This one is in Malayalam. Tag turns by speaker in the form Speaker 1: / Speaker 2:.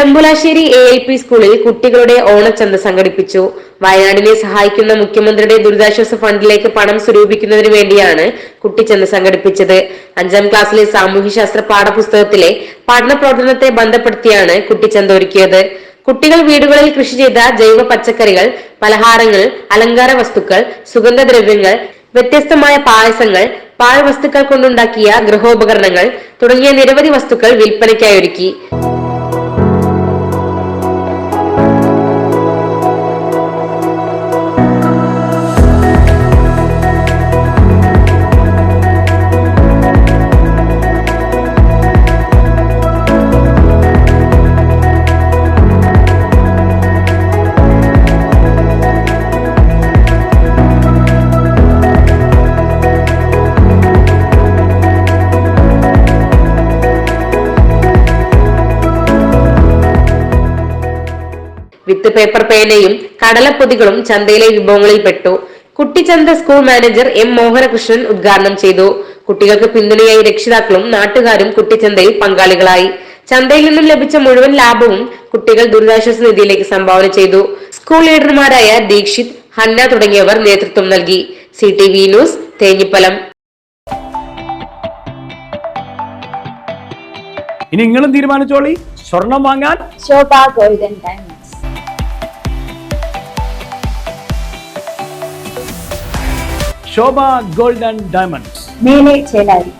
Speaker 1: ചെമ്പുലാശ്ശേരി ALP സ്കൂളിൽ കുട്ടികളുടെ ഓണച്ചന്ത സംഘടിപ്പിച്ചു. വയനാടിനെ സഹായിക്കുന്ന മുഖ്യമന്ത്രിയുടെ ദുരിതാശ്വാസ ഫണ്ടിലേക്ക് പണം സ്വരൂപിക്കുന്നതിന് വേണ്ടിയാണ് കുട്ടിച്ചന്ത സംഘടിപ്പിച്ചത്. 5ാം ക്ലാസ്സിലെ സാമൂഹ്യശാസ്ത്ര പാഠപുസ്തകത്തിലെ പഠന പ്രവർത്തനത്തെ ബന്ധപ്പെടുത്തിയാണ് കുട്ടിച്ചന്ത ഒരുക്കിയത്. കുട്ടികൾ വീടുകളിൽ കൃഷി ചെയ്ത ജൈവ പച്ചക്കറികൾ, പലഹാരങ്ങൾ, അലങ്കാര വസ്തുക്കൾ, സുഗന്ധദ്രവ്യങ്ങൾ, വ്യത്യസ്തമായ പായസങ്ങൾ, പാഴ്വസ്തുക്കൾ കൊണ്ടുണ്ടാക്കിയ ഗൃഹോപകരണങ്ങൾ തുടങ്ങിയ നിരവധി വസ്തുക്കൾ വിൽപ്പനയ്ക്കായി ഒരുക്കി. വിത്ത് പേപ്പർ പേനയും കടലപ്പൊതികളും ചന്തയിലെ വിഭവങ്ങളിൽ പെട്ടു. കുട്ടിച്ചന്ത സ്കൂൾ മാനേജർ M. മോഹനകൃഷ്ണൻ ഉദ്ഘാടനം ചെയ്തു. കുട്ടികൾക്ക് പിന്തുണയായി രക്ഷിതാക്കളും നാട്ടുകാരും കുട്ടിച്ചന്തയിൽ പങ്കാളികളായി. ചന്തയിൽ നിന്നും ലഭിച്ച മുഴുവൻ ലാഭവും കുട്ടികൾ ദുരിതാശ്വാസ നിധിയിലേക്ക് സംഭാവന ചെയ്തു. സ്കൂൾ ലീഡർമാരായ ദീക്ഷിത്, ഹന്ന തുടങ്ങിയവർ നേതൃത്വം നൽകി. CTV news, Thenhipalam.
Speaker 2: ഇനി നിങ്ങളും തീരുമാനിച്ചോളി, സ്വർണം വാങ്ങാൻ
Speaker 3: Sobha golden diamonds.
Speaker 2: Sobha gold and diamonds,
Speaker 3: മേലെ ചേലാരി.